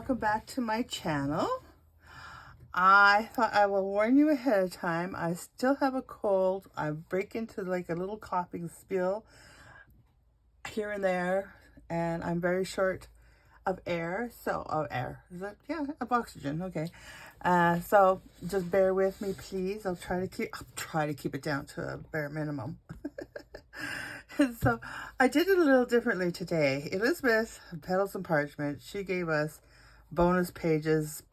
welcome back to my channel. I thought I will warn you ahead of time. I still have a cold. I break into like a little coughing spiel here and there, and I'm very short of air. Is that, yeah, of oxygen. Okay. So just bear with me, please. I'll try to keep it down to a bare minimum. So I did it a little differently today. Elizabeth, Petals and Parchment, she gave us bonus pages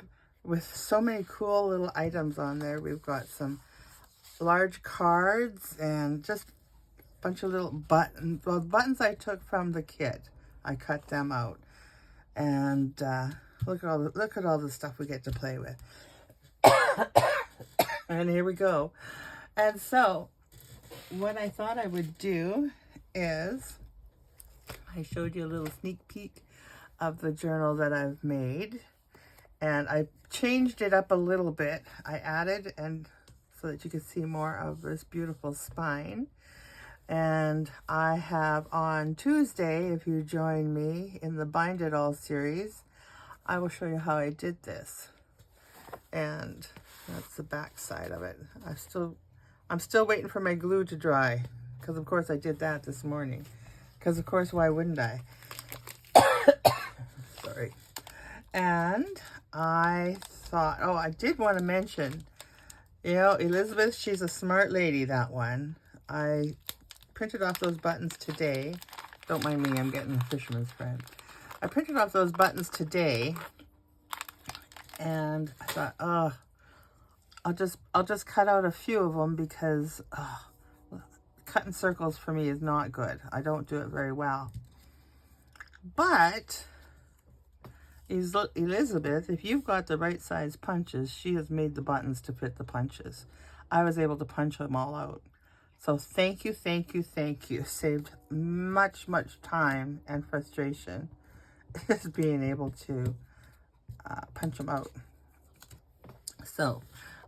with so many cool little items on there. We've got some large cards and just a bunch of little buttons. Well, buttons I took from the kit. I cut them out. And look at all the stuff we get to play with. And here we go. And so what I thought I would do is, I showed you a little sneak peek of the journal that I've made, and I changed it up a little bit. I added, and so that you can see more of this beautiful spine. And I have on Tuesday, if you join me in the Bind It All series, I will show you how I did this. And that's the back side of it. I'm still waiting for my glue to dry, because of course I did that this morning. Because of course, why wouldn't I? Sorry. And I thought, oh, I did want to mention, you know, Elizabeth, she's a smart lady, that one. I printed off those buttons today. Don't mind me, I'm getting a fisherman's friend. I printed off those buttons today, and I thought, oh, I'll just cut out a few of them, because cutting circles for me is not good. I don't do it very well. But Elizabeth, if you've got the right size punches, she has made the buttons to fit the punches. I was able to punch them all out. So thank you, thank you, thank you. Saved much, much time and frustration just being able to punch them out. So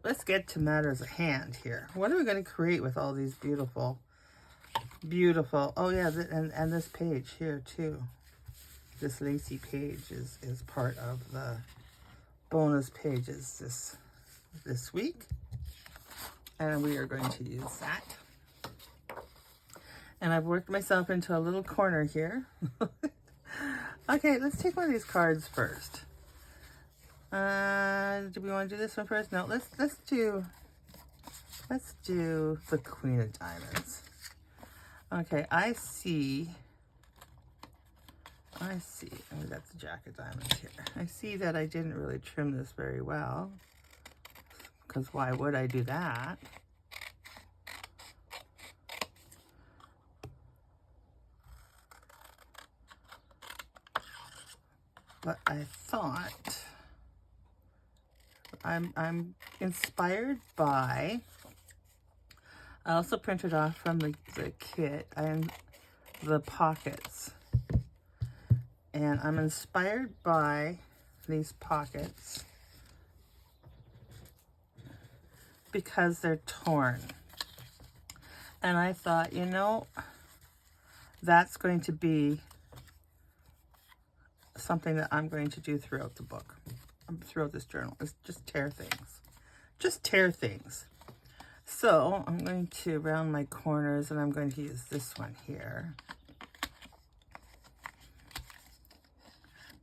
let's get to matters at hand here. What are we going to create with all these beautiful, oh yeah, and this page here too. This lacy page is part of the bonus pages this week. And we are going to use that. And I've worked myself into a little corner here. Okay, let's take one of these cards first. Do we want to do this one first? No, let's do the Queen of Diamonds. Okay, I see, oh, that's the Jack of Diamonds here. I see that I didn't really trim this very well, because why would I do that? But I thought, I'm inspired by, I also printed off from the kit and the pockets. And I'm inspired by these pockets because they're torn. And I thought, you know, that's going to be something that I'm going to do throughout the book, throughout this journal, is just tear things. Just tear things. So I'm going to round my corners, and I'm going to use this one here.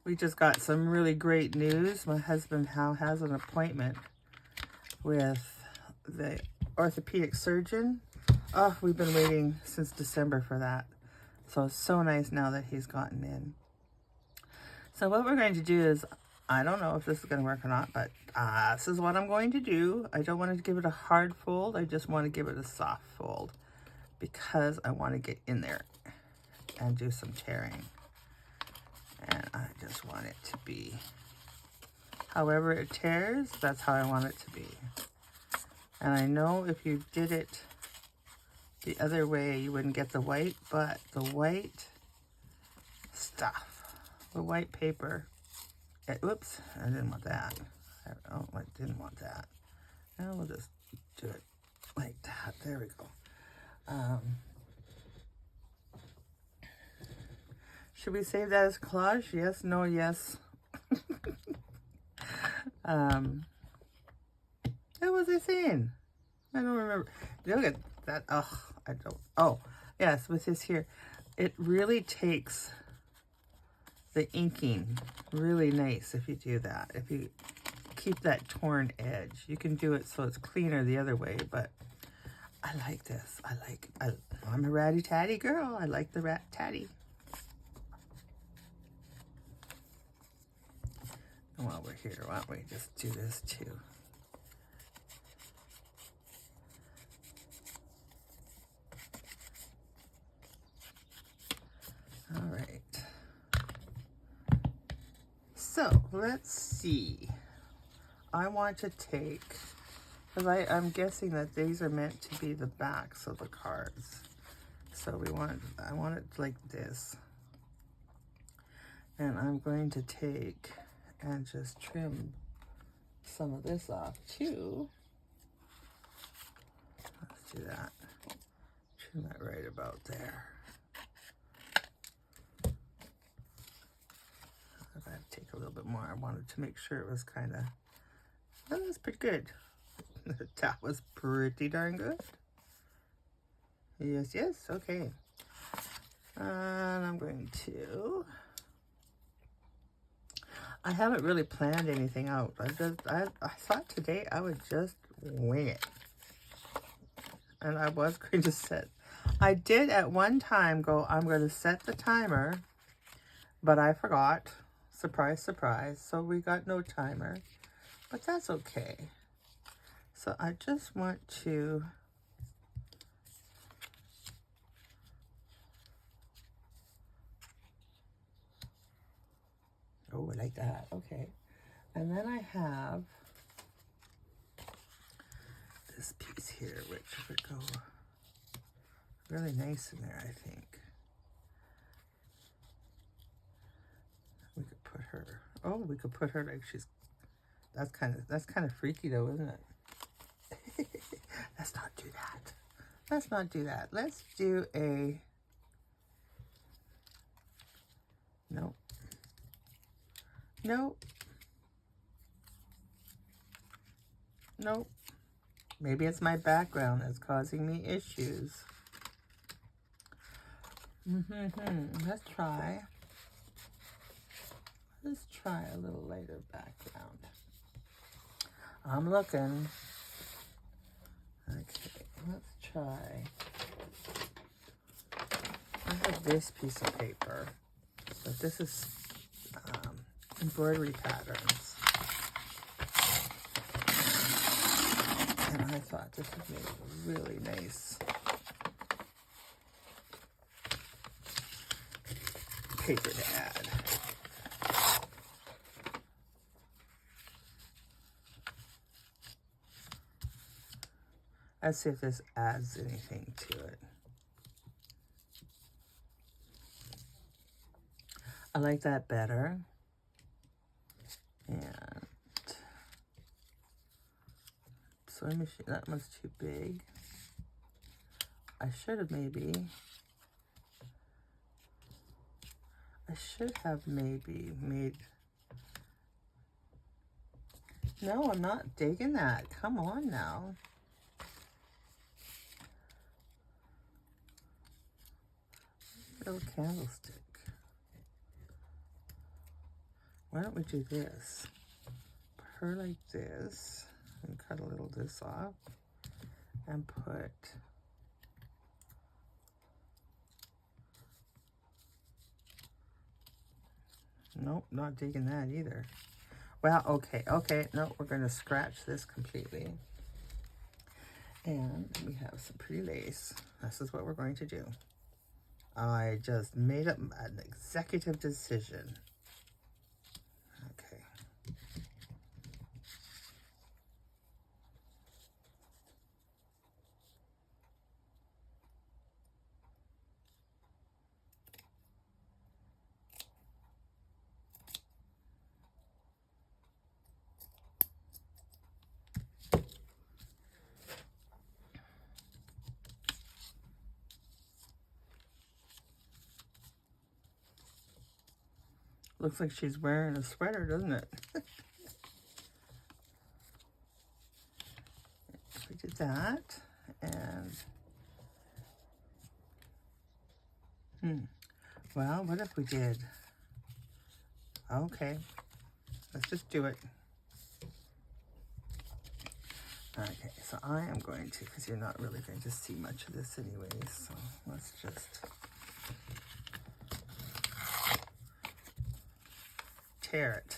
We just got some really great news. My husband Hal has an appointment with the orthopedic surgeon. Oh, we've been waiting since December for that. So it's so nice now that he's gotten in. So what we're going to do is, I don't know if this is going to work or not, but this is what I'm going to do. I don't want to give it a hard fold. I just want to give it a soft fold, because I want to get in there and do some tearing. And I just want it to be, however it tears, that's how I want it to be. And I know if you did it the other way, you wouldn't get the white, but the white stuff, the white paper, whoops, I didn't want that. I didn't want that. Now we'll just do it like that. There we go. Should we save that as collage? Yes, no, yes. What was I saying? I don't remember. Look at that. Oh, I don't. Oh, yes, with this here, it really takes the inking really nice if you do that. If you keep that torn edge, you can do it so it's cleaner the other way, but I like this. I'm a ratty tatty girl. I like the rat tatty. And while we're here, why don't we just do this too? All right. So let's see. I want to take, because I'm guessing that these are meant to be the backs of the cards. So I want it like this. And I'm going to take and just trim some of this off too. Let's do that. Trim that right about there. I'm going to take a little bit more. I wanted to make sure it was kind of, that was pretty good. That was pretty darn good. Yes, yes, okay. And I'm going to, I haven't really planned anything out. I thought today I would just wing it. And I was going to set, I did at one time go, I'm going to set the timer, but I forgot. Surprise, surprise. So we got no timer, but that's okay. So I just want to, oh, I like that. Okay. And then I have this piece here, which would go really nice in there, I think. We could put her, oh, we could put her like she's, that's kind of freaky though, isn't it? Let's not do that. Let's not do that. Let's do a, nope. Nope. Nope. Maybe it's my background that's causing me issues. Let's try. Let's try a little lighter background. I'm looking. Okay, let's try. I have this piece of paper, but this is embroidery patterns. And I thought this would make a really nice paper to add. Let's see if this adds anything to it. I like that better. And sewing machine, that one's too big. I should have maybe made, no, I'm not digging that. Come on now. Little candlestick. Why don't we do this? Put her like this and cut a little this off and put nope, not digging that either. Well, okay, no, we're going to scratch this completely. And we have some pretty lace. This is what we're going to do. I just made up an executive decision. Okay. Looks like she's wearing a sweater, doesn't it? We did that, and well, what if we did? Okay, let's just do it. Okay, so I am going to, because you're not really going to see much of this anyways, so let's just tear it.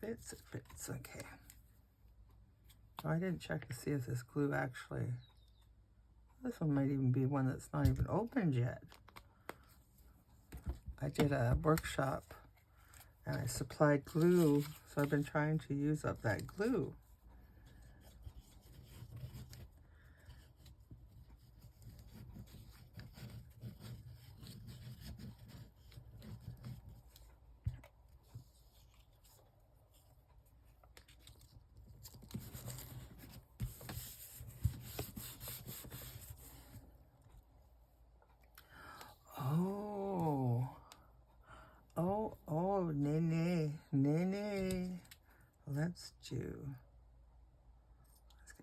It fits, okay. Oh, I didn't check to see if this glue actually, this one might even be one that's not even opened yet. I did a workshop and I supplied glue, so I've been trying to use up that glue. Oh, Nene. Let's get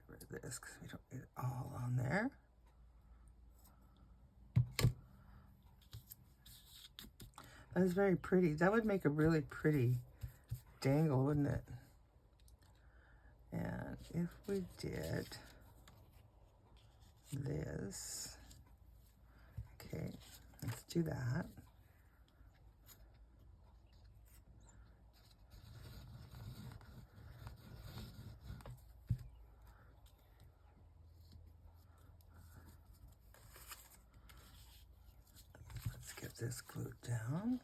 rid of this because we don't need it all on there. That was very pretty. That would make a really pretty dangle, wouldn't it? And if we did this, okay, let's do that. Let's get this glued down.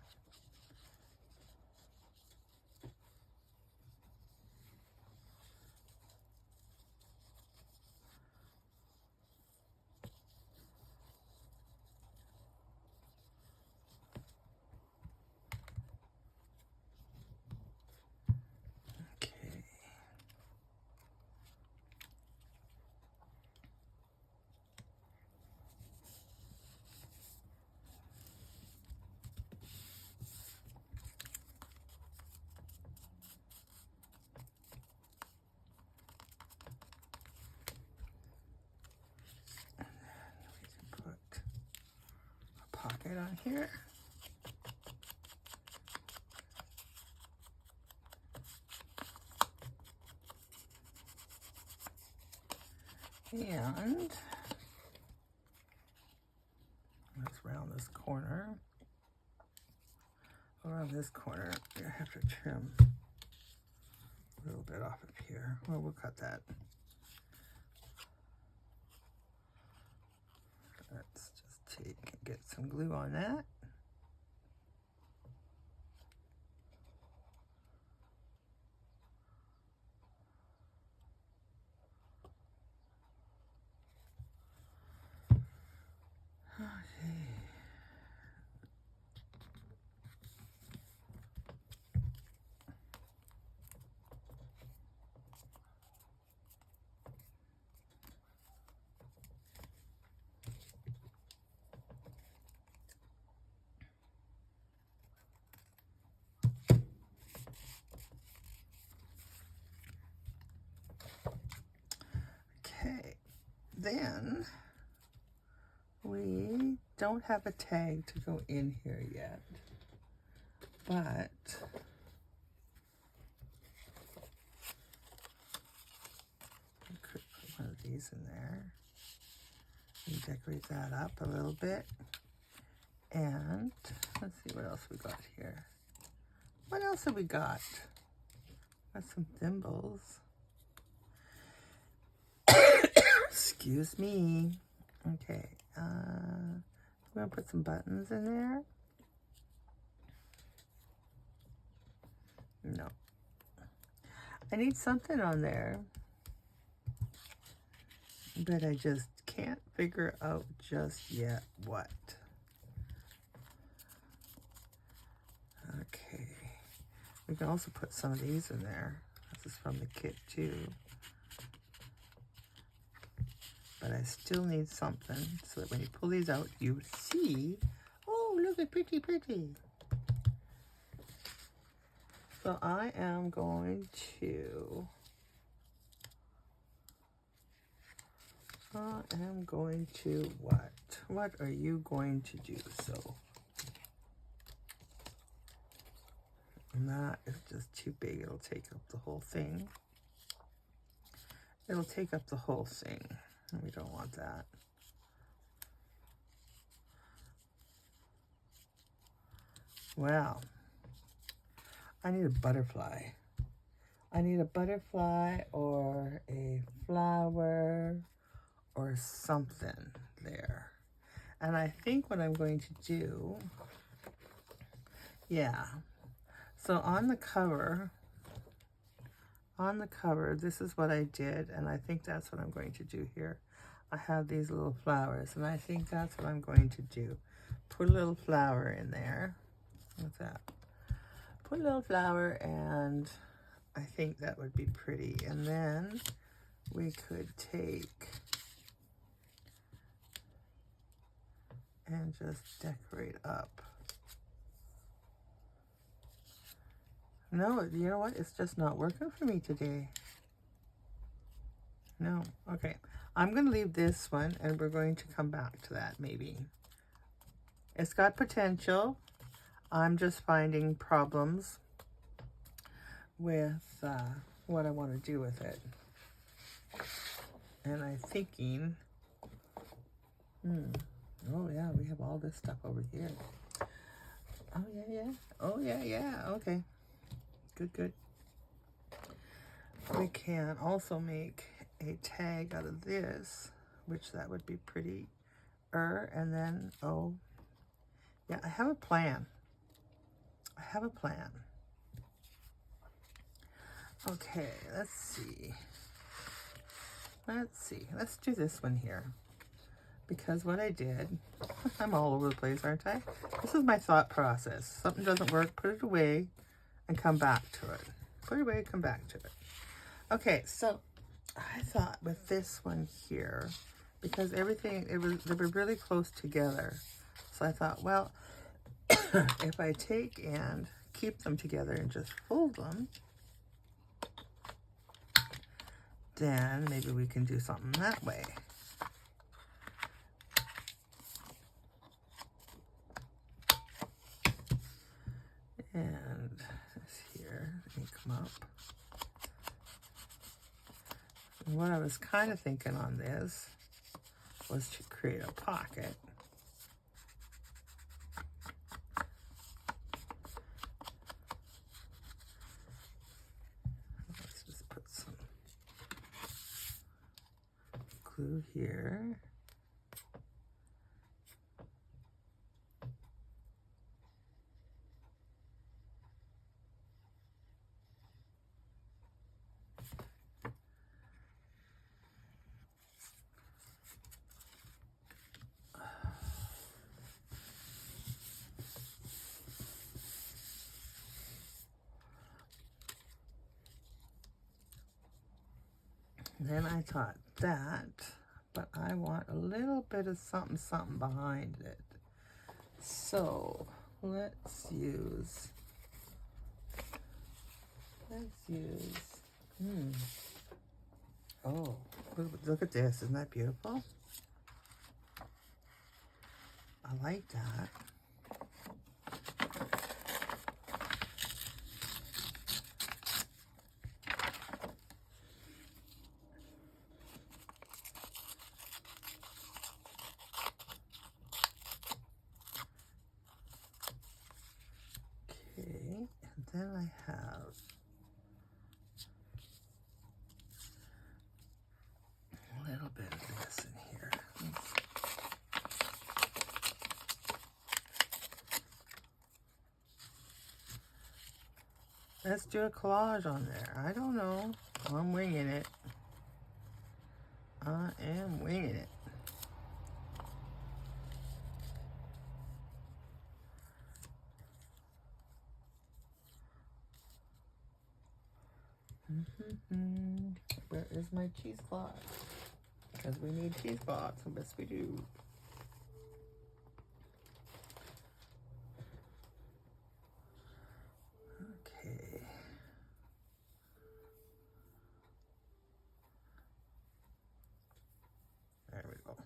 Pocket on here. And let's round this corner. Around this corner, I have to trim a little bit off of here. Well, we'll cut that. Let's just get some glue on that. Okay, then we don't have a tag to go in here yet, but I could put one of these in there and decorate that up a little bit. And let's see what else we got here. What else have we got? Got some thimbles. Excuse me. Okay, I'm gonna put some buttons in there. No. I need something on there, but I just can't figure out just yet what. Okay. We can also put some of these in there. This is from the kit too. I still need something so that when you pull these out, you see, oh, look at pretty. So I am going to what? What are you going to do? So, and that is just too big. It'll take up the whole thing. It'll take up the whole thing. We don't want that. Well, I need a butterfly. I need a butterfly or a flower or something there. And I think what I'm going to do, yeah. So on the cover, this is what I did, and I think that's what I'm going to do here. I have these little flowers, and I think that's what I'm going to do. Put a little flower in there. What's that? Put a little flower, and I think that would be pretty. And then we could take and just decorate up. No, you know what? It's just not working for me today. No. Okay. I'm going to leave this one, and we're going to come back to that maybe. It's got potential. I'm just finding problems with what I want to do with it. And I'm thinking, oh yeah, we have all this stuff over here. Oh yeah. Oh yeah. Okay. Good. We can also make a tag out of this, which that would be pretty. And then, oh, yeah, I have a plan. Okay, let's see. Let's do this one here. Because what I did, I'm all over the place, aren't I? This is my thought process. Something doesn't work, put it away and come back to it. Put it away, come back to it. Okay, so I thought with this one here, because everything, they were really close together. So I thought, well, if I take and keep them together and just fold them, then maybe we can do something that way. And this here, let me come up. And what I was kind of thinking on this was to create a pocket. Let's just put some glue here. Then I thought that, but I want a little bit of something behind it. So let's use, oh, look at this. Isn't that beautiful? I like that. Then I have a little bit of this in here. Let's do a collage on there. I don't know. I'm winging it. I am winging it. Where is my cheesecloth? because we need cheesecloths. I guess we do. Okay. There we go.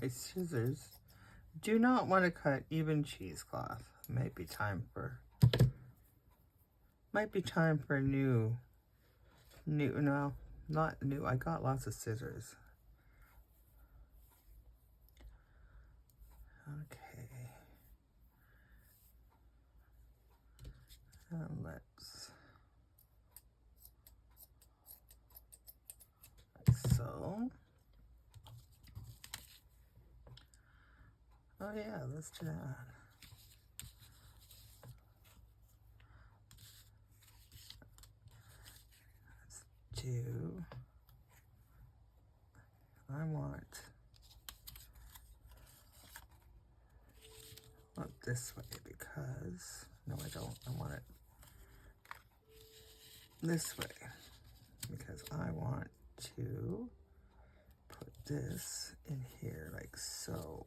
My scissors do not want to cut even cheesecloth. Might be time for new, no, not new. I got lots of scissors. Okay. And let's, like so. Oh yeah, let's do that. Let's do, I want this way because, no I don't, I want it this way because I want to put this in here like so.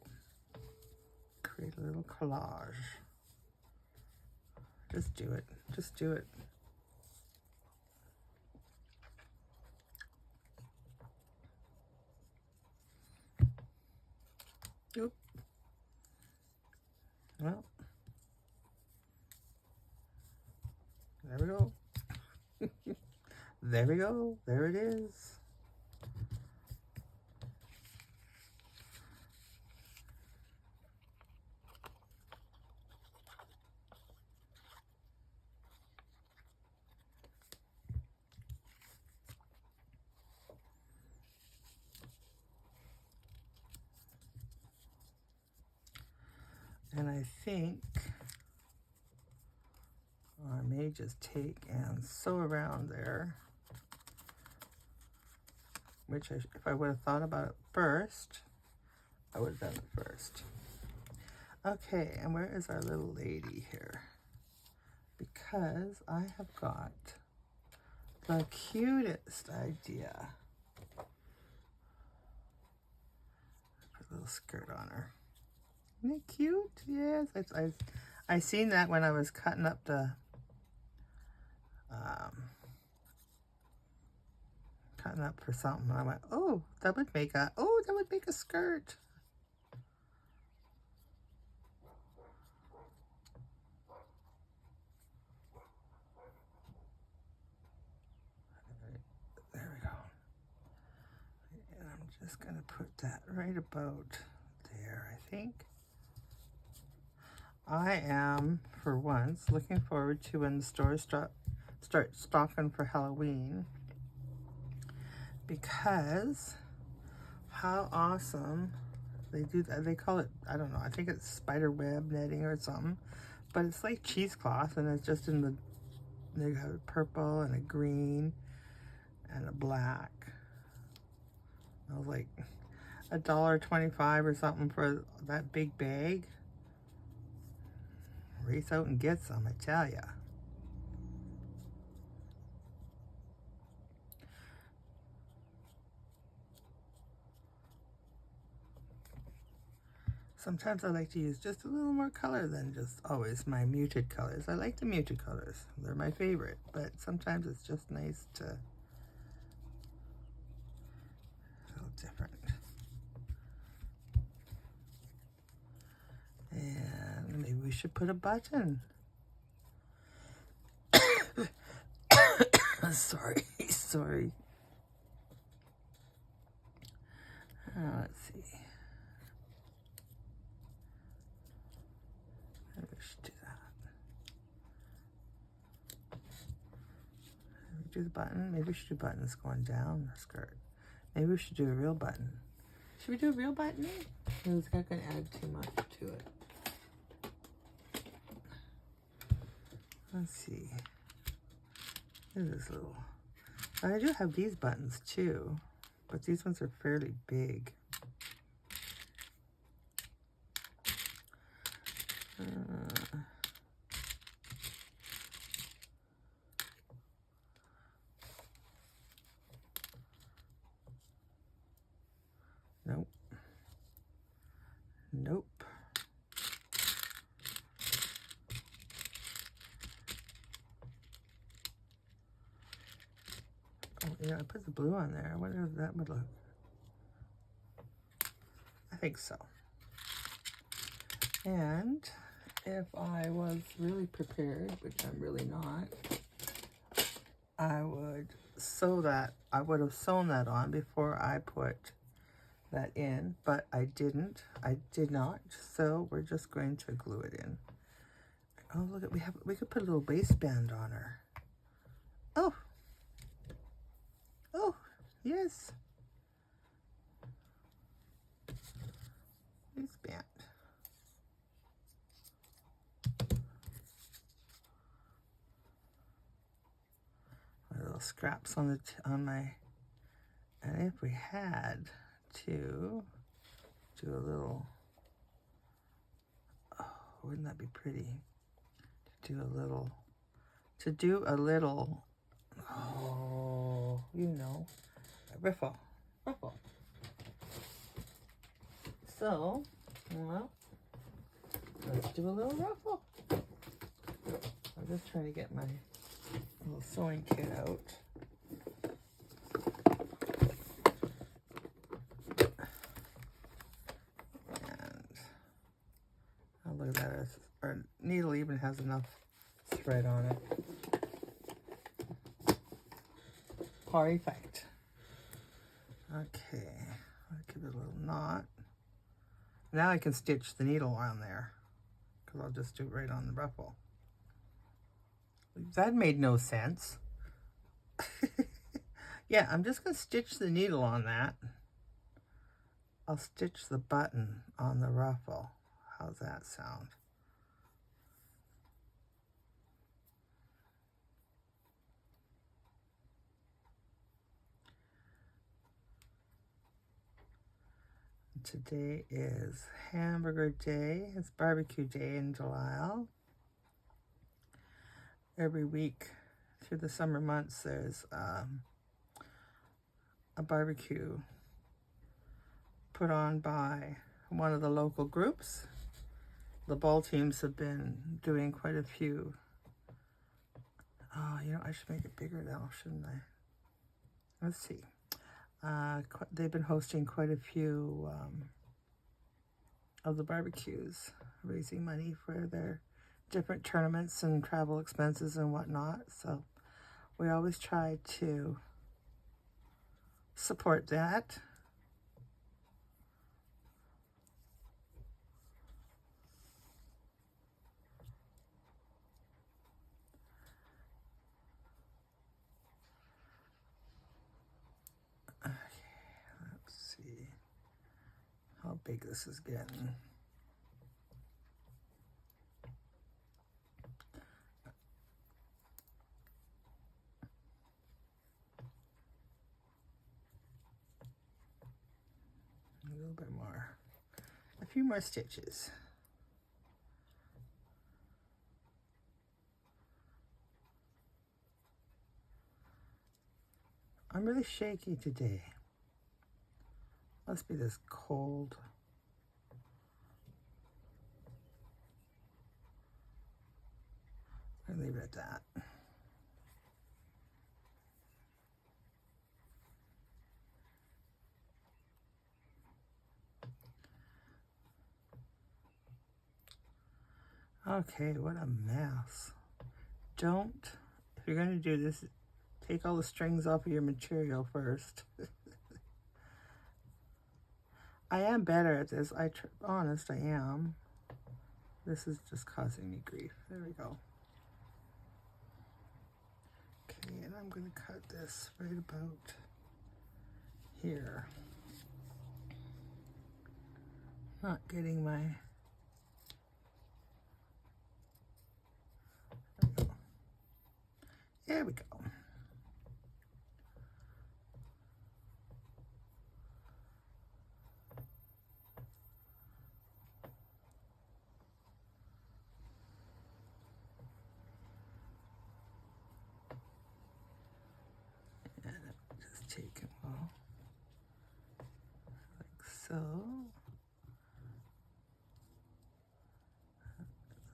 Create a little collage. Just do it. Just do it. Oop. Well, there we go. There we go. There it is. And I think I may just take and sew around there, which if I would have thought about it first, I would have done it first. Okay, and where is our little lady here? Because I have got the cutest idea. Put a little skirt on her. Isn't it cute? Yes, I seen that when I was cutting up the cutting up for something. I went, oh, that would make a skirt. There we go. And I'm just gonna put that right about there, I think. I am, for once, looking forward to when the stores start stocking for Halloween, because how awesome they do that. They call it, I don't know, I think it's spider web netting or something, but it's like cheesecloth, and it's just in the, they have a purple and a green and a black. I was like $1.25 or something for that big bag. Race out and get some, I tell ya. Sometimes I like to use just a little more color than just always my muted colors. I like the muted colors. They're my favorite, but sometimes it's just nice to a little different. And maybe we should put a button. Sorry, sorry. Let's see. Maybe we should do that. Maybe do the button. Maybe we should do buttons going down the skirt. Maybe we should do a real button. Should we do a real button? No, it's not going to add too much to it. Let's see. This little. I do have these buttons too, but these ones are fairly big. Oh, yeah, I put the blue on there. I wonder if that would look. I think so. And if I was really prepared, which I'm really not, I would sew that. I would have sewn that on before I put that in, but I didn't. I did not. So we're just going to glue it in. Oh, look at we could put a little waistband on her. Oh. Oh, yes. Waistband. Little scraps on my, and if we had to do a little, oh, wouldn't that be pretty? To do a little, oh, you know, a ruffle. So, well, let's do a little ruffle. I'm just trying to get my little sewing kit out. Oh, look at that. Our needle even has enough thread on it. Perfect. Okay. I'll give it a little knot. Now I can stitch the needle on there, because I'll just do it right on the ruffle. That made no sense. Yeah, I'm just going to stitch the needle on that. I'll stitch the button on the ruffle. How's that sound? Today is hamburger day. It's barbecue day in Delisle. Every week through the summer months, there's a barbecue put on by one of the local groups. The ball teams have been doing quite a few. Oh, you know, I should make it bigger now, shouldn't I? Let's see. They've been hosting quite a few of the barbecues, raising money for their different tournaments and travel expenses and whatnot. So we always try to support that. Okay, let's see how big this is getting. A little bit more. A few more stitches. I'm really shaky today. Must be this cold. I'll leave it at that. Okay, what a mess. If you're going to do this, take all the strings off of your material first. I am better at this. Honest, I am. This is just causing me grief. There we go. Okay, and I'm going to cut this right about here. Not getting my... There we go. And just take it all like so.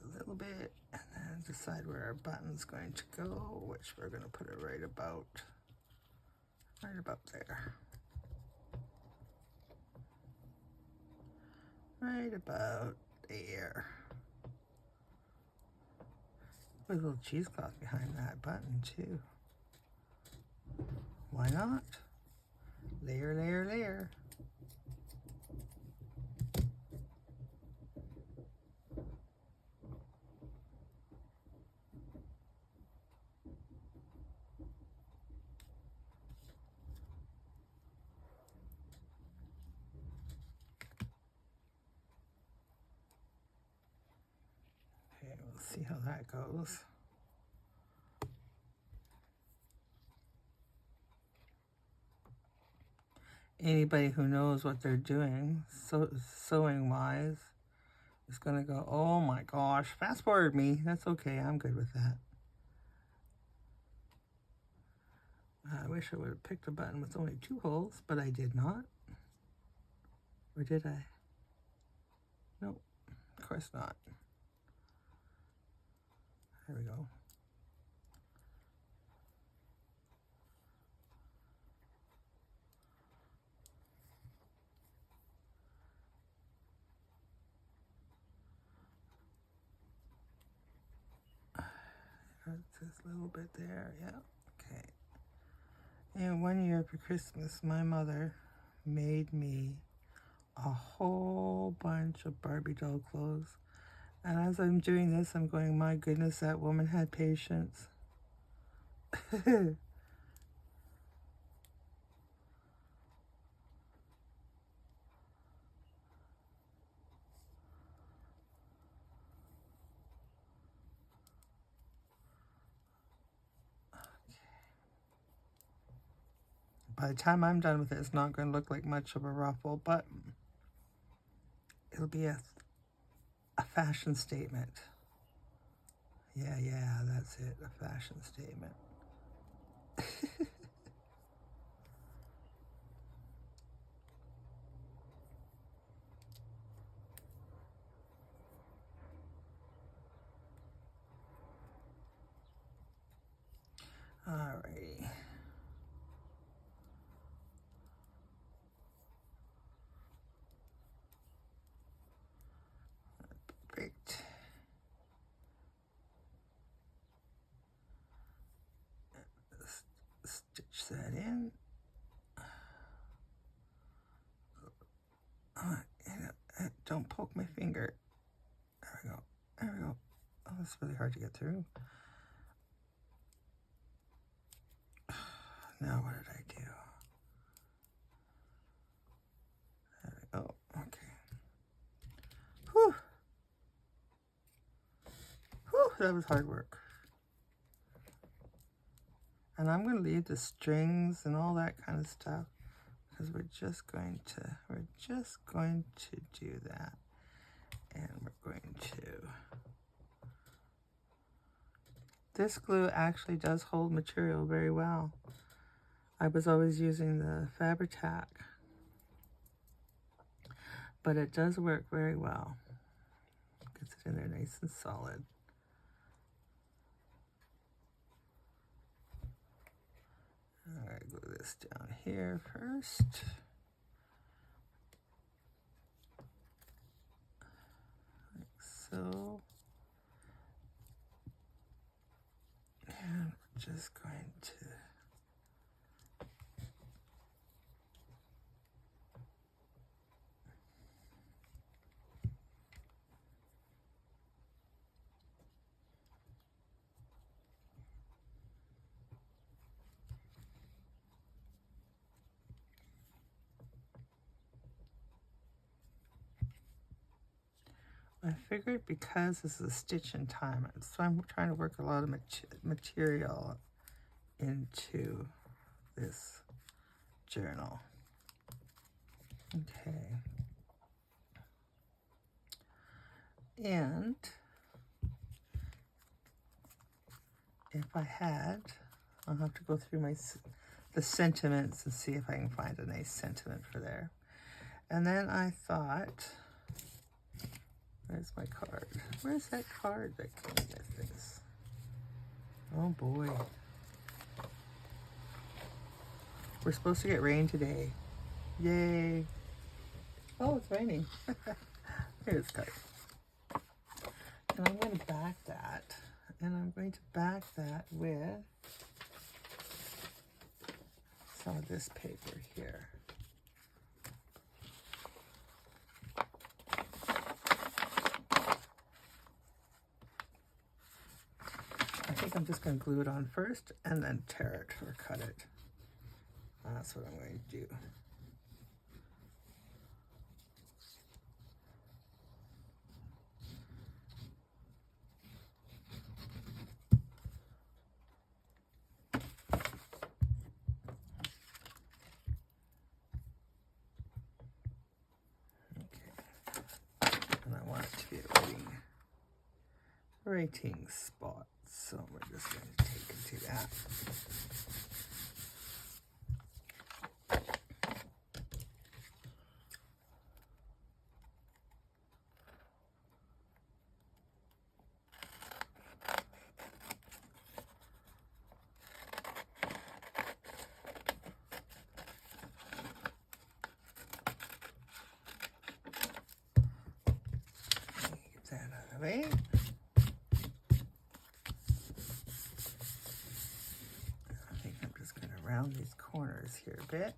A little bit, and then decide where our button's going to go, which we're going to put it right about Right about there. Right about there. Put a little cheesecloth behind that button too. Why not? Layer, layer, layer. Okay, we'll see how that goes. Anybody who knows what they're doing, sewing wise, is gonna go, oh my gosh, fast forward me. That's okay, I'm good with that. I wish I would have picked a button with only 2 holes, but I did not. Or did I? Nope, of course not. There we go. Just a little bit there, yeah, okay. And one year for Christmas, my mother made me a whole bunch of Barbie doll clothes. And as I'm doing this, I'm going, my goodness, that woman had patience. By the time I'm done with it, it's not going to look like much of a ruffle, but it'll be a fashion statement. Yeah, that's it, a fashion statement. Alrighty. Perfect. Stitch that in. Don't poke my finger. There we go. There we go. Oh, that's really hard to get through. Now what did I do? There we go. Okay. Whew. Whew, that was hard work. And I'm going to leave the strings and all that kind of stuff because we're just going to do that. And we're going to. This glue actually does hold material very well. I was always using the Fabri-Tac, but it does work very well. Gets it in there nice and solid. All right, glue this down here first. Like so. And we're just going to I figured because this is a stitch in time, so I'm trying to work a lot of material into this journal. Okay. And if I had, I'll have to go through the sentiments and see if I can find a nice sentiment for there. And then I thought, where's my card? Where's that card that came with this? Oh boy. We're supposed to get rain today. Yay. Oh, it's raining. Here's good. And I'm going to back that. And I'm going to back that with some of this paper here. I think I'm just going to glue it on first and then tear it or cut it. That's what I'm going to do. Writing spots, so we're just going to take it to that. Get that out of the way. Around these corners here a bit.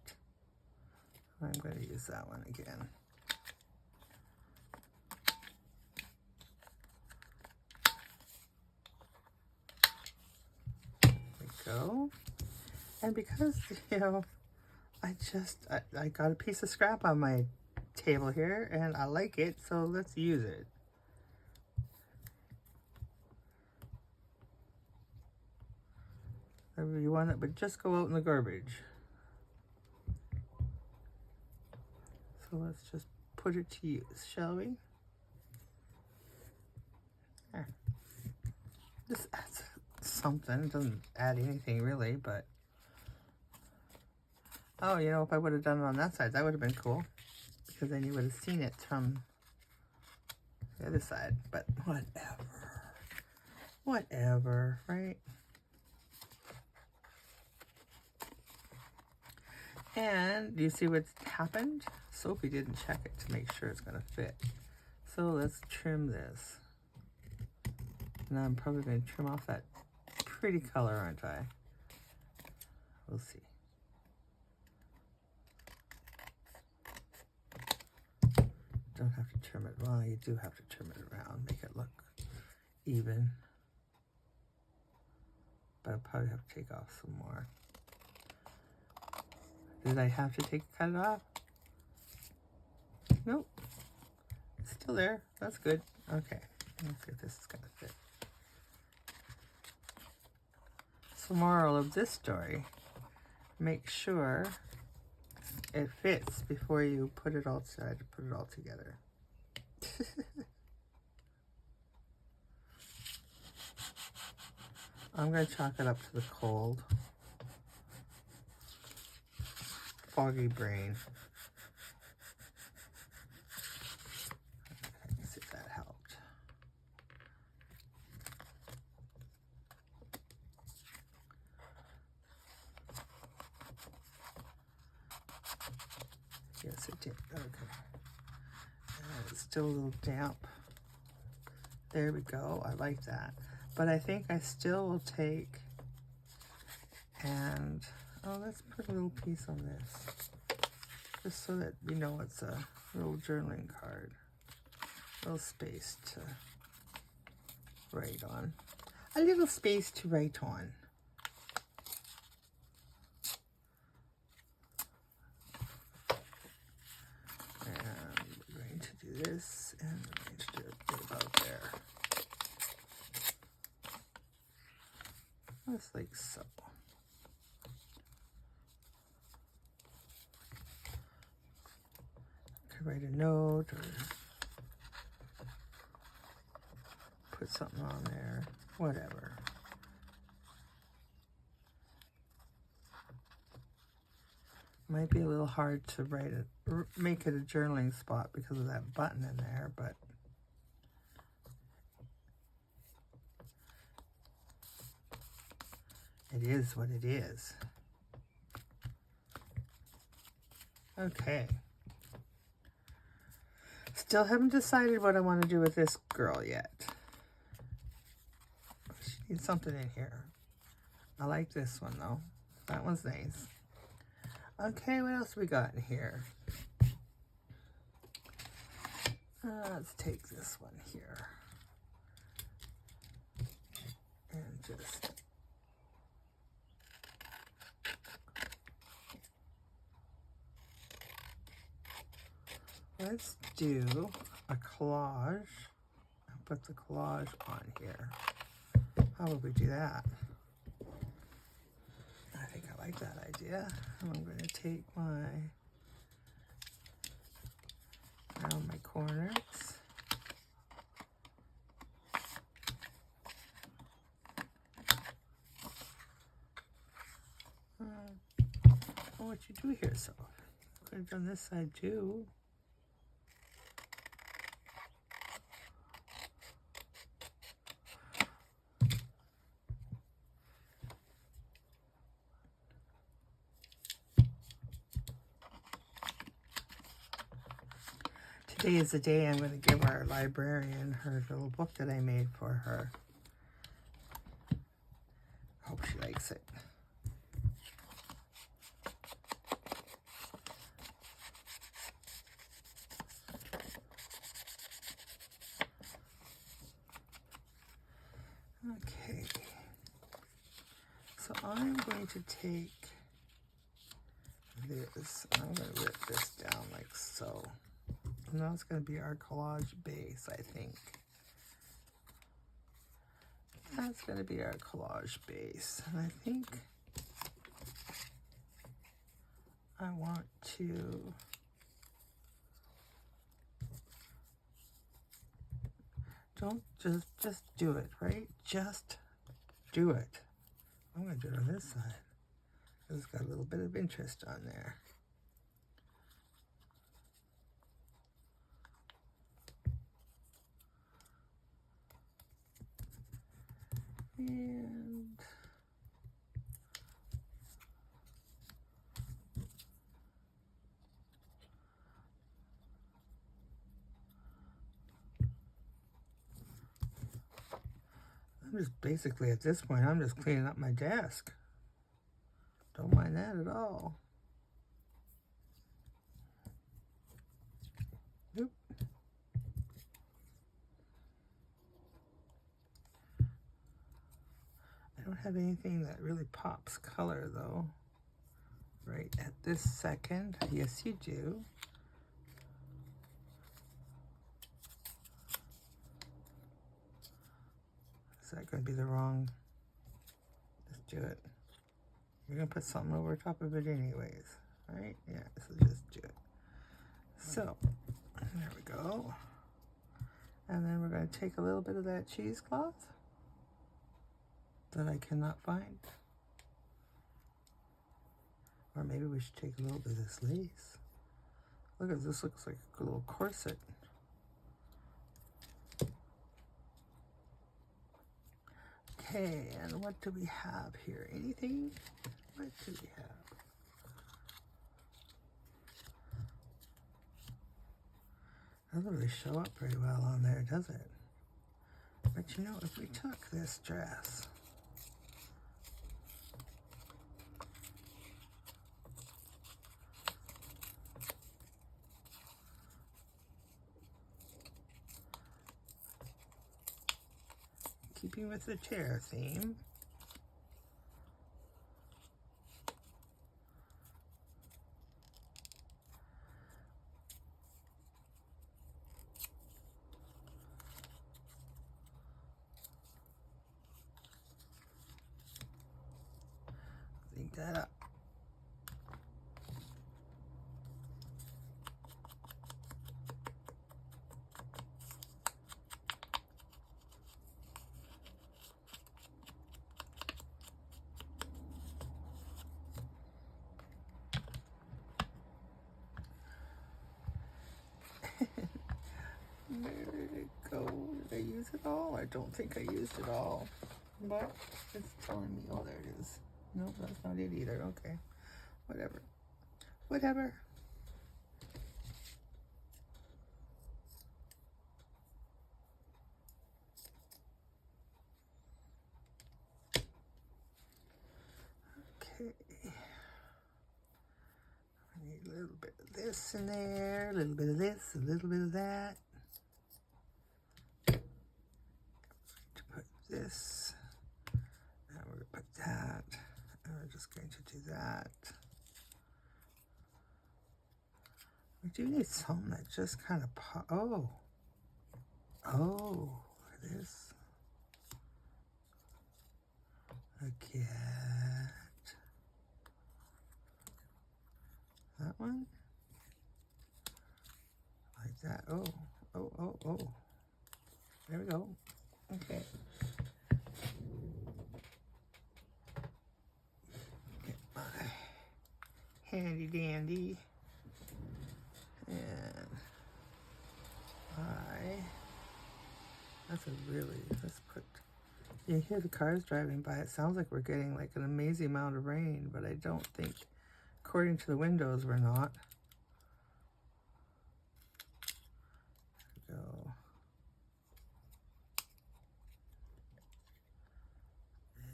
I'm going to use that one again. There we go. And because, you know, I got a piece of scrap on my table here and I like it, so let's use it. You one that would just go out in the garbage. So let's just put it to use, shall we? There. This adds something. It doesn't add anything really, but oh, you know, if I would have done it on that side, that would have been cool, because then you would have seen it from the other side. But whatever, right? And you see what's happened? Sophie didn't check it to make sure it's going to fit. So let's trim this. Now I'm probably going to trim off that pretty color, aren't I? We'll see. Don't have to trim it. Well, you do have to trim it around, make it look even. But I'll probably have to take off some more. Did I have to cut it off? Nope. It's still there. That's good. Okay. Let's see if this is going to fit. So moral of this story, make sure it fits before you put it all together. I'm going to chalk it up to the cold. Foggy brain. Let's see if that helped. Yes, it did. Okay. It's still a little damp. There we go. I like that. But I think I still will take and let's put a little piece on this, just so that we know it's a little journaling card, a little space to write on, a little space to write on. And we're going to do this, and we're going to do it about there, just like so. Write a note or put something on there, whatever. Might be a little hard to write it, make it a journaling spot because of that button in there, but it is what it is. Okay. Still haven't decided what I want to do with this girl yet. She needs something in here. I like this one though. That one's nice. Okay, what else we got in here? Let's take this one here. And just... let's do a collage. I'll put the collage on here. How would we do that? I think I like that idea. I'm going to take around my corners. What you do here, so could have done this side too. Today is the day I'm going to give our librarian her little book that I made for her. Hope she likes it. Okay, so I'm going to take this, I'm going to rip this down like so. And that's going to be our collage base, I think. That's going to be our collage base. And I think I want to don't just do it, right? Just do it. I'm going to do it on this side. It's got a little bit of interest on there. And I'm just basically at this point, I'm just cleaning up my desk. Don't mind that at all. Oop. I don't have anything that really pops color though. Right at this second. Yes, you do. Is that going to be the wrong? Just do it. We're going to put something over top of it anyways, right? Yeah, so just do it. So, there we go. And then we're going to take a little bit of that cheesecloth that I cannot find. Or maybe we should take a little bit of this lace. Look at this, looks like a little corset. Okay, and what do we have here? Anything? What do we have? Doesn't really show up very well on there, does it? But you know, if we took this dress, keeping with the chair theme, think that up. Where did it go? Did I use it all? I don't think I used it all. But it's telling me, oh, there it is. Nope, that's not it either. Okay, whatever. Whatever. Okay. I need a little bit of this in there, a little bit of this, a little bit of that. To put this, and we're going to put that, and we're just going to do that. We do need something that just kind of oh, look at this. A cat. That one? Like that. Oh. There we go. Okay. Get my handy dandy. And let's put, you hear the cars driving by. It sounds like we're getting like an amazing amount of rain, but I don't think, according to the windows, we're not. There we go.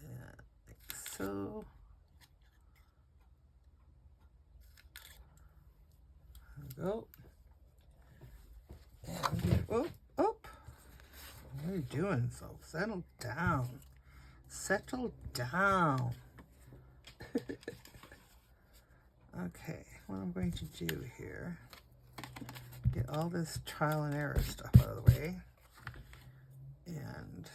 Yeah, like so. There we go. And, oh. What are you doing? So settle down. Settle down. Okay, what I'm going to do here, get all this trial and error stuff out of the way. And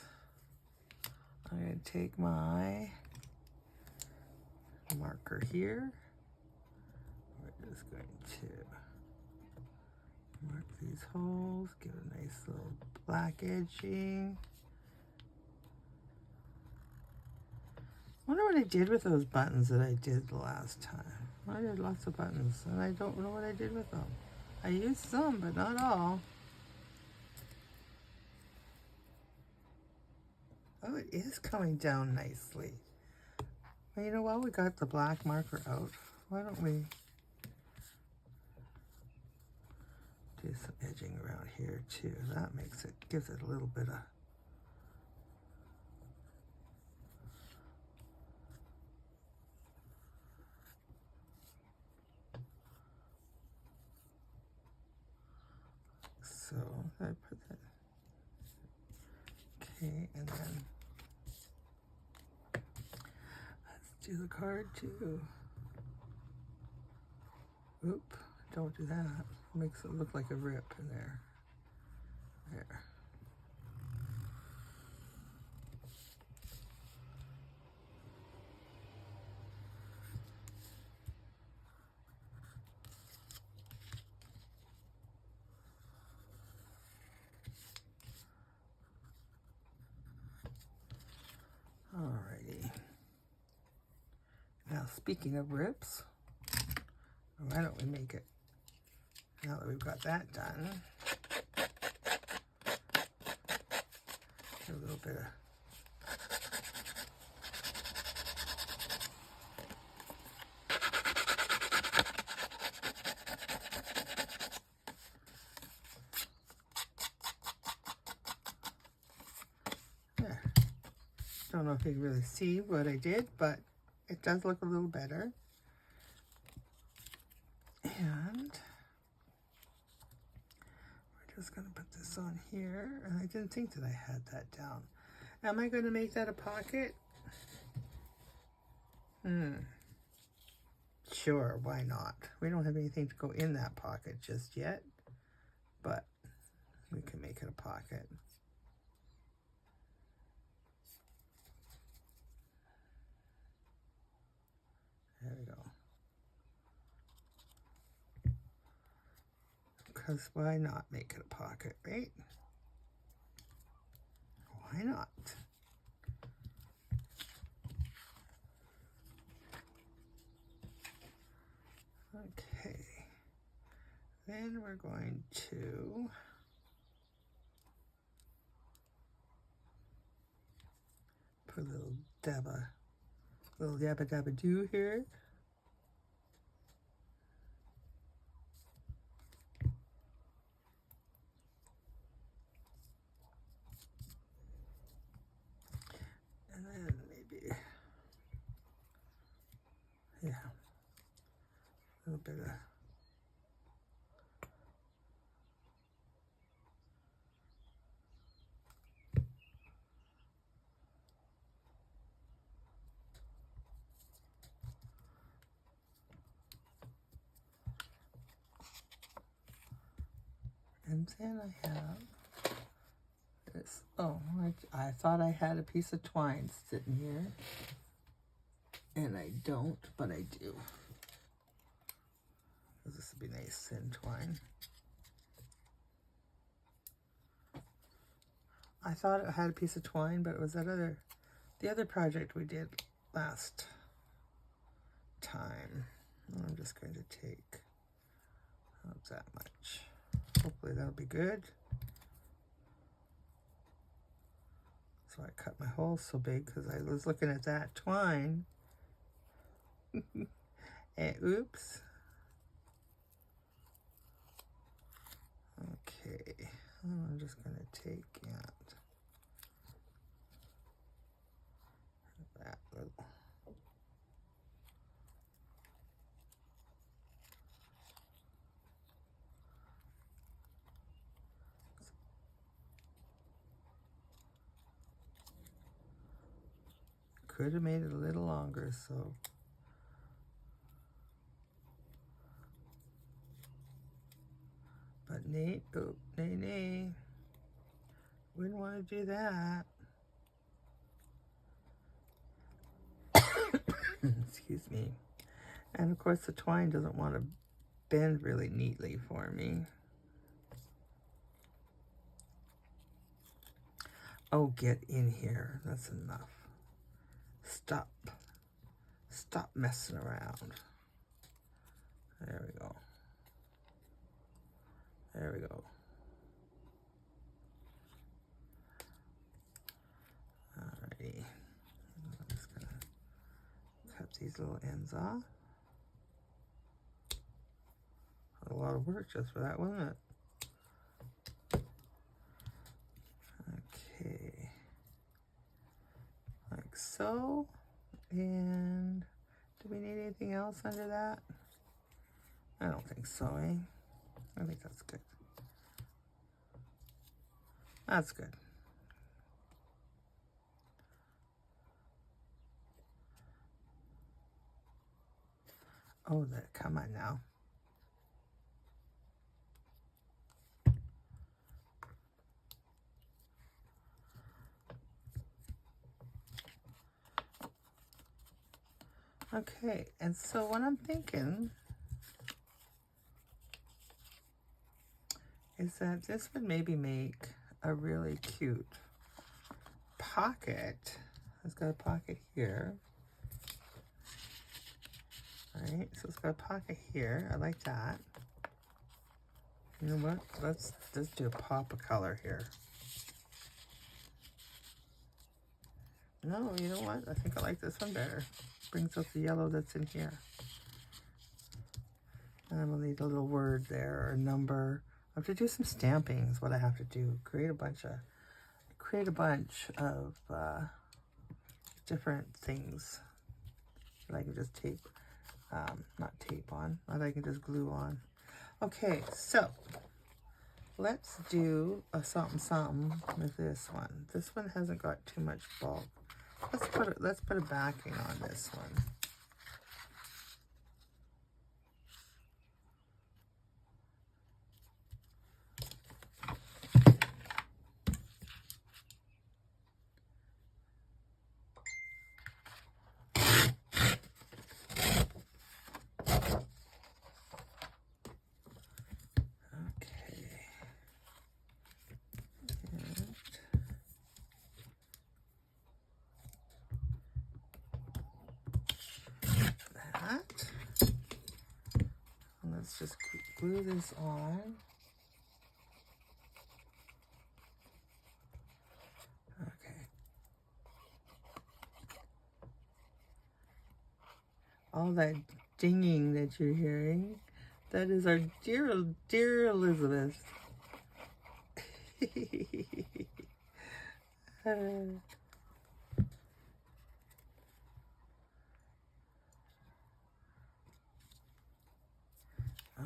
I'm going to take my marker here. We're just going to mark these holes, give a nice little black edging. I wonder what I did with those buttons that I did the last time. I did lots of buttons and I don't know what I did with them. I used some, but not all. Oh, it is coming down nicely. Well, you know what? We got the black marker out. Why don't we do some edging around here too? That makes it, gives it a little bit of so I put that. Okay, and then let's do the card too. Oop, don't do that. Makes it look like a rip in there. There. Alrighty. Now, speaking of rips, why don't we make it, now that we've got that done, a little bit of there. Don't know if you can really see what I did, but it does look a little better. And we're just going to put this on here. And I didn't think that I had that down. Am I going to make that a pocket? Sure, why not? We don't have anything to go in that pocket just yet, but we can make it a pocket. There we go. Because why not make it a pocket, right? Why not? Okay. Then we're going to put a little yabba dabba do here. And then maybe little bit of and then I have this. Oh, I thought I had a piece of twine sitting here. And I don't, but I do. This would be nice thin twine. I thought it had a piece of twine, but it was the other project we did last time. I'm just going to take that much. Hopefully that'll be good. So I cut my hole so big because I was looking at that twine. And oops. Okay, I'm just going to take that little. Could have made it a little longer, so. But nay, wouldn't want to do that. Excuse me. And of course the twine doesn't want to bend really neatly for me. Oh, get in here. That's enough. Stop messing around. There we go. There we go. Alrighty. I'm just gonna cut these little ends off. A lot of work just for that, wasn't it? Okay. Like so. And do we need anything else under that? I don't think so, eh? I think that's good. That's good. Oh, come on now. Okay, and so what I'm thinking is that this would maybe make a really cute pocket. It's got a pocket here. All right, so it's got a pocket here. I like that. You know what? Let's do a pop of color here. No, you know what? I think I like this one better. Brings out the yellow that's in here. And I'm gonna need a little word there or a number. I have to do some stamping is what I have to do. Create a bunch of different things that I can just tape, not tape on, that I can just glue on. Okay, so let's do a something with this one. This one hasn't got too much bulk. Let's put a backing on this one. Let's just glue this on. Okay. All that dinging that you're hearing, that is our dear Elizabeth.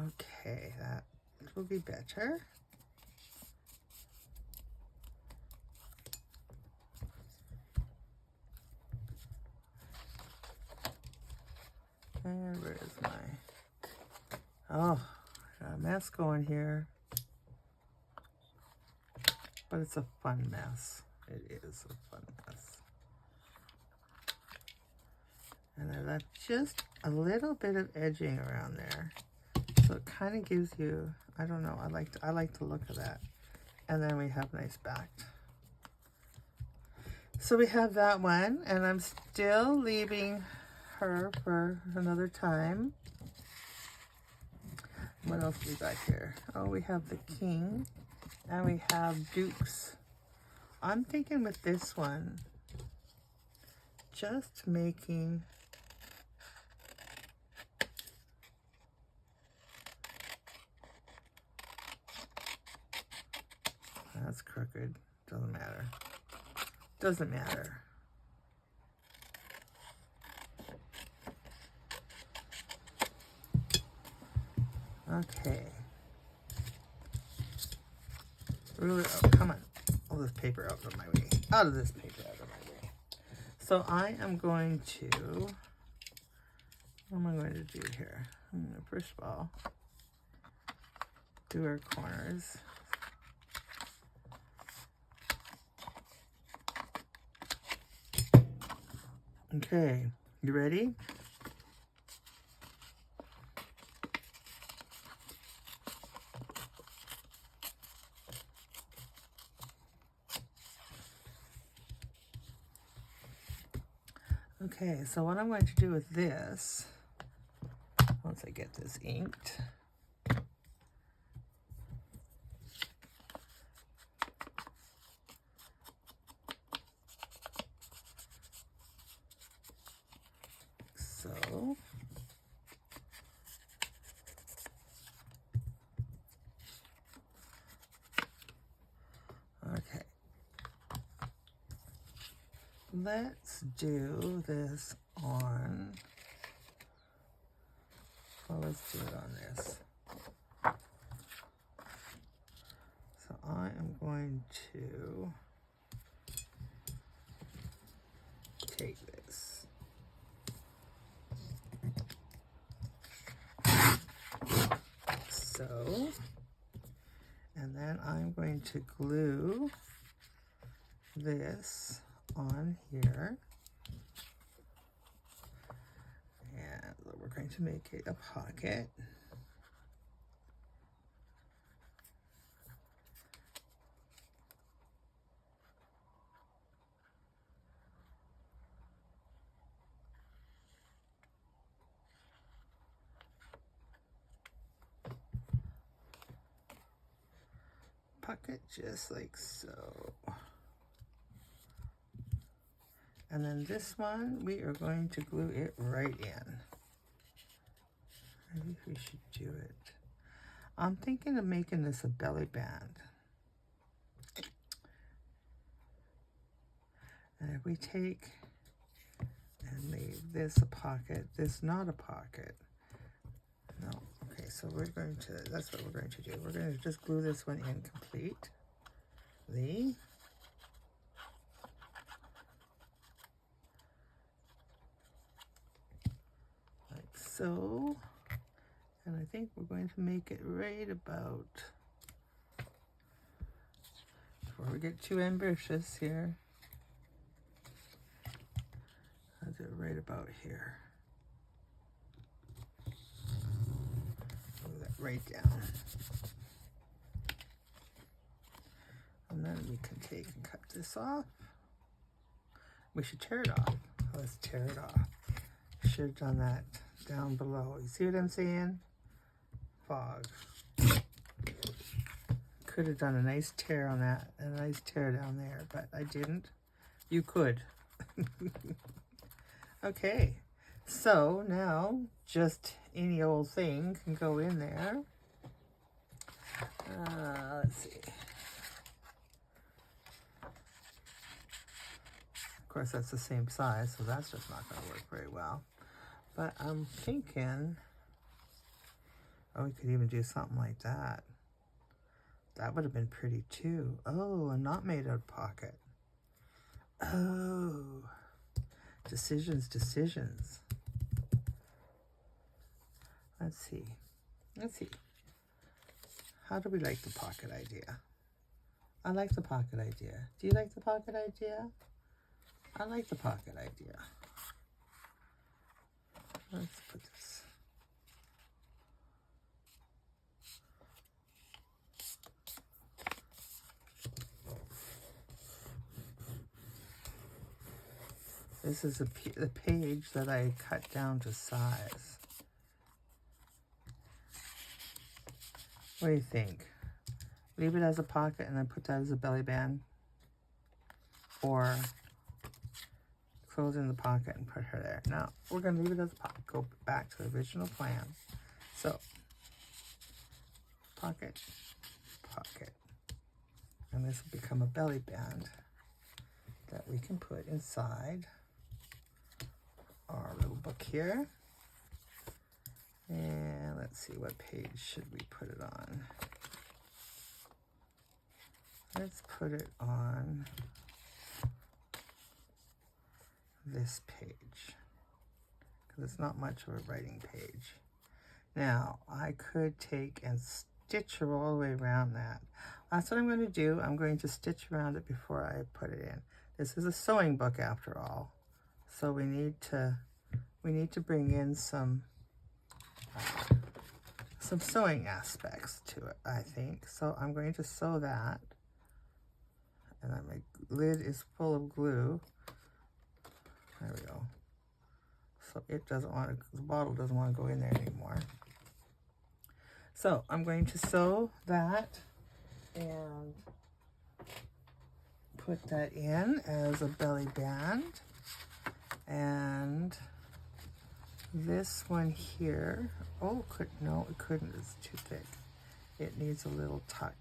Okay, that will be better. And where is my... Oh, I got a mess going here. But it's a fun mess. It is a fun mess. And I left just a little bit of edging around there. So it kind of gives you, I don't know, I like the look of that. And then we have nice back. So we have that one, and I'm still leaving her for another time. What else do we got here? Oh, we have the king, and we have dukes. I'm thinking with this one, just making that's crooked. Doesn't matter. Doesn't matter. Okay. Ruler, oh, come on. All this paper out of my way. Out of this paper out of my way. So I am going to, what am I going to do here? First of all, do our corners. Okay, you ready? Okay, so what I'm going to do with this, once I get this inked, so, okay, let's do this on, well, let's do it on this. So I am going to take this. So, and then I'm going to glue this on here. And we're going to make it a pocket. Pocket just like so. And then this one, we are going to glue it right in. Maybe we should do it. I'm thinking of making this a belly band. And if we take and leave this a pocket, this not a pocket. No, okay, so we're going to, that's what we're going to do. We're going to just glue this one in completely. Like so. And I think we're going to make it right about, before we get too ambitious here, I'll do it right about here. Move that right down. And then we can take and cut this off. We should tear it off. Let's tear it off. Should have done that down below. You see what I'm saying? Fog. Could have done a nice tear on that, and a nice tear down there, but I didn't. You could. Okay, so now just any old thing can go in there. Let's see. Of course, that's the same size, so that's just not going to work very well. But I'm thinking Oh, we could even do something like that. That would have been pretty too. Oh, a not made out pocket. Oh, decisions, decisions. Let's see. Let's see. How do we like the pocket idea? I like the pocket idea. Do you like the pocket idea? I like the pocket idea. Let's put this. This is the page that I cut down to size. What do you think? Leave it as a pocket and then put that as a belly band? Or close in the pocket and put her there? No, we're going to leave it as a pocket. Go back to the original plan. So, pocket, pocket. And this will become a belly band that we can put inside our little book here. And let's see, what page should we put it on? Let's put it on this page, because it's not much of a writing page. Now, I could take and stitch her all the way around that. That's what I'm going to do. I'm going to stitch around it before I put it in. This is a sewing book after all, so we need to bring in some sewing aspects to it, I think. So I'm going to sew that, and then my lid is full of glue. There we go. So it doesn't want to, the bottle doesn't want to go in there anymore. So I'm going to sew that and put that in as a belly band. And this one here, oh, no, it couldn't, it's too thick. It needs a little tuck.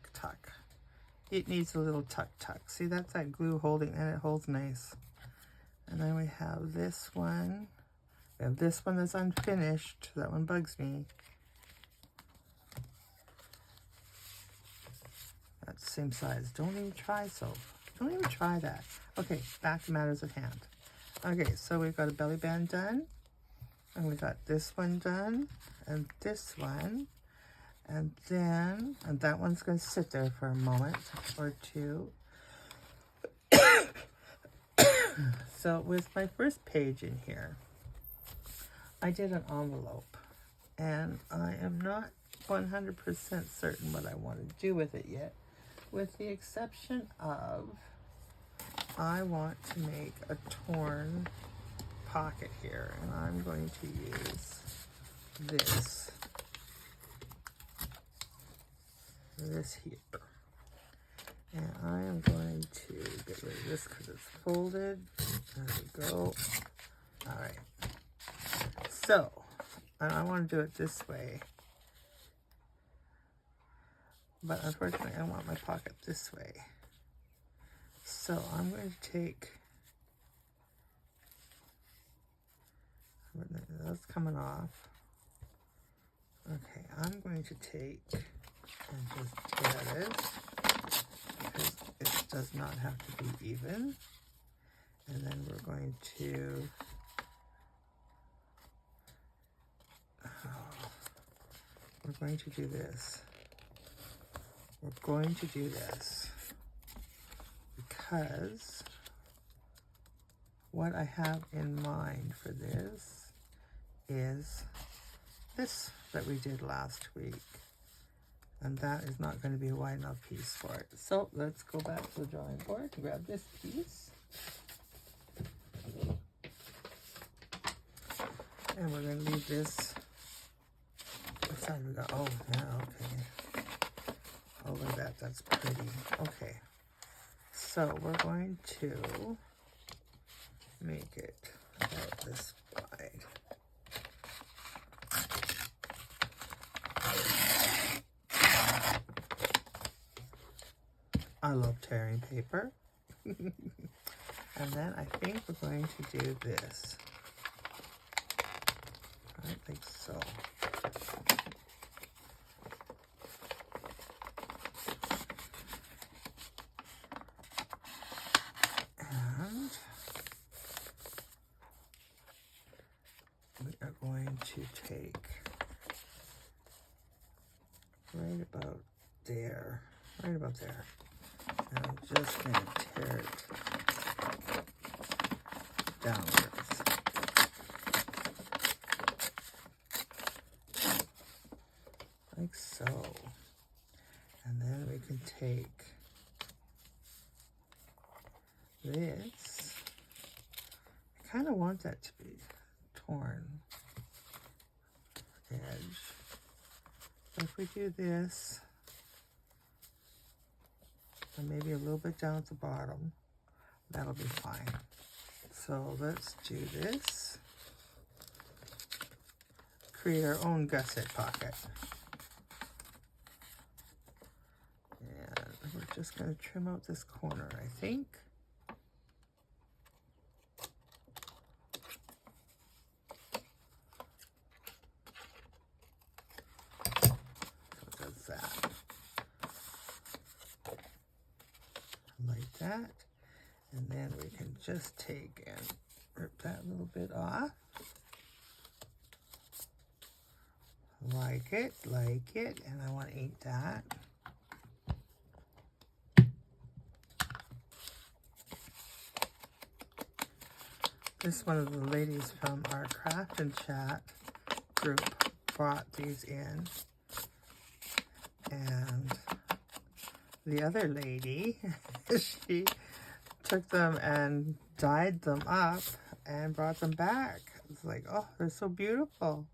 It needs a little tuck. See, that's that glue holding, and it holds nice. And then we have this one. We have this one that's unfinished. That one bugs me. That's the same size. Don't even try soap. Don't even try that. Okay, back to matters at hand. Okay, so we've got a belly band done. And we got this one done. And this one. And then, and that one's going to sit there for a moment or two. So with my first page in here, I did an envelope, and I am not 100% certain what I want to do with it yet, with the exception of I want to make a torn pocket here, and I'm going to use this here. And I am going to get rid of this because it's folded. There we go. All right. So, I want to do it this way. But unfortunately, I want my pocket this way. So, I'm going to take... That's coming off. Okay, I'm going to take and just tear this, because it does not have to be even. And then we're going to do this. We're going to do this because what I have in mind for this is this that we did last week. And that is not going to be a wide enough piece for it. So let's go back to the drawing board and grab this piece. And we're going to leave this. What side we got? Oh, yeah, okay. Oh, look at that. That's pretty. Okay. So we're going to make it about this wide. I love tearing paper. And then I think we're going to do this. Right, like so. going to take right about there. And I'm just going to tear it downwards. Like so. And then we can take this. I kind of want that to be torn edge. But if we do this, and maybe a little bit down at the bottom, that'll be fine. So let's do this. Create our own gusset pocket. And we're just going to trim out this corner, I think. That, and then we can just take and rip that little bit off. Like it, and I want to eat that. This one of the ladies from our Craft and Chat group brought these in, and the other lady, she took them and dyed them up and brought them back. It's like, oh, they're so beautiful.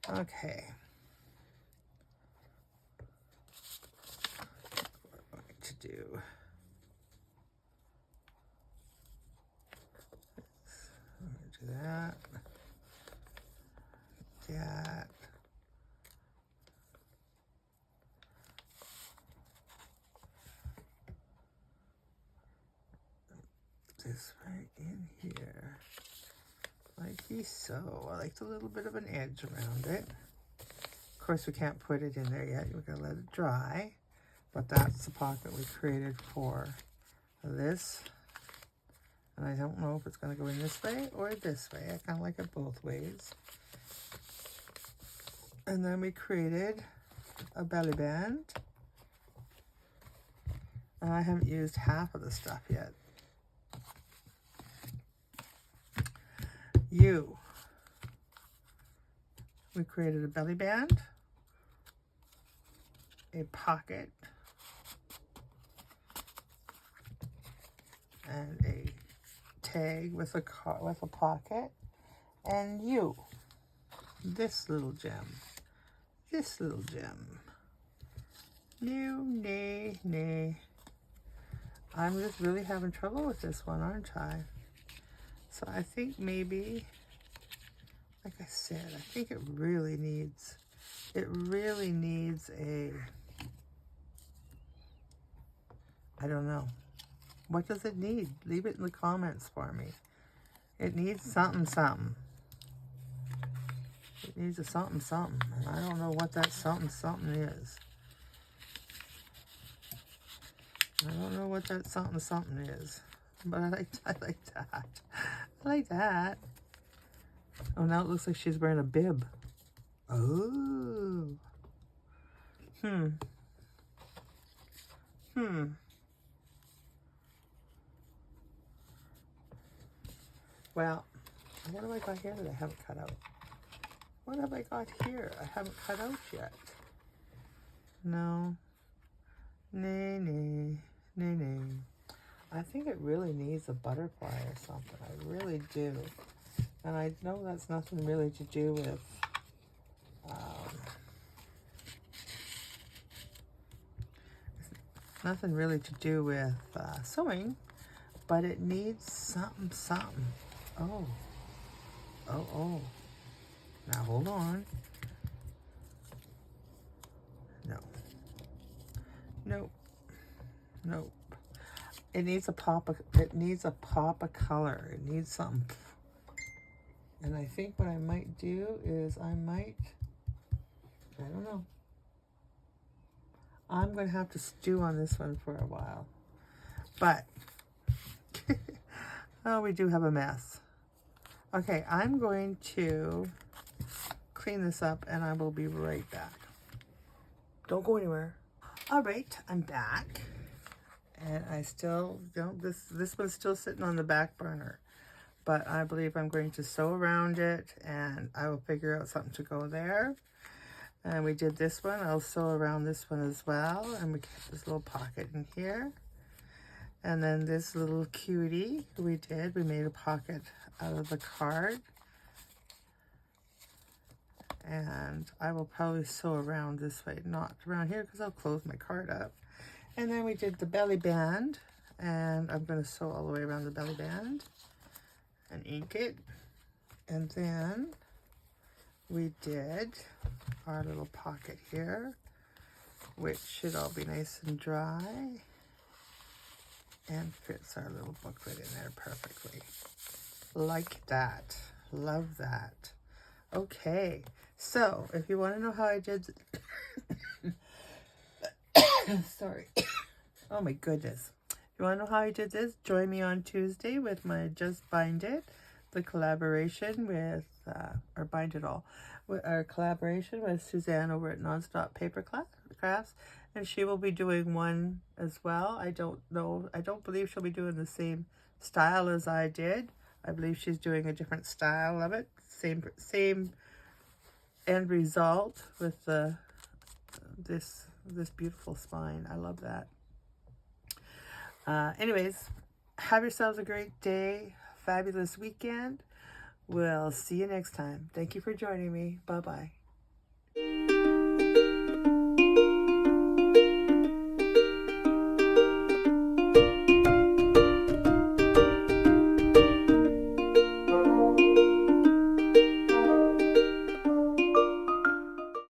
Okay. What I'm going to do. I'm going to do that. That. This right in here, like so. I like a little bit of an edge around it. Of course, we can't put it in there yet. We're gonna let it dry, but that's the pocket we created for this. And I don't know if it's gonna go in this way or this way. I kind of like it both ways. And then we created a belly band. And I haven't used half of the stuff yet. We created a belly band, a pocket, and a tag with a pocket, and you, this little gem. No, nay. I'm just really having trouble with this one, aren't I? So I think maybe, like I said, I think it really needs a, I don't know. What does it need? Leave it in the comments for me. It needs something. It needs a something. And I don't know what that something is. I don't know what that something is. But I like that. I like that. Oh, now it looks like she's wearing a bib. Oh. Well, what have I got here that I haven't cut out? What have I got here I haven't cut out yet? No. Nay. I think it really needs a butterfly or something. I really do. And I know that's nothing really to do with sewing, but it needs something. Oh. Now hold on. Nope. It needs a pop of color. It needs something. And I think what I might do is I don't know. I'm going to have to stew on this one for a while. But, oh, we do have a mess. Okay, I'm going to clean this up and I will be right back. Don't go anywhere. All right, I'm back. And I still, this one's still sitting on the back burner. But I believe I'm going to sew around it and I will figure out something to go there. And we did this one. I'll sew around this one as well. And we kept this little pocket in here. And then this little cutie we made a pocket out of the card. And I will probably sew around this way, not around here because I'll close my card up. And then we did the belly band. And I'm going to sew all the way around the belly band and ink it. And then we did our little pocket here, which should all be nice and dry and fits our little booklet in there perfectly. Like that. Love that. Okay, so if you want to know how I did sorry. Oh my goodness. You want to know how I did this? Join me on Tuesday with my Just Bind It, the collaboration with, or Bind It All, with our collaboration with Suzanne over at Nonstop Paper Crafts, and she will be doing one as well. I don't believe she'll be doing the same style as I did. I believe she's doing a different style of it. Same end result with the this beautiful spine. I love that. Anyways, have yourselves a great day, fabulous weekend. We'll see you next time. Thank you for joining me. Bye-bye.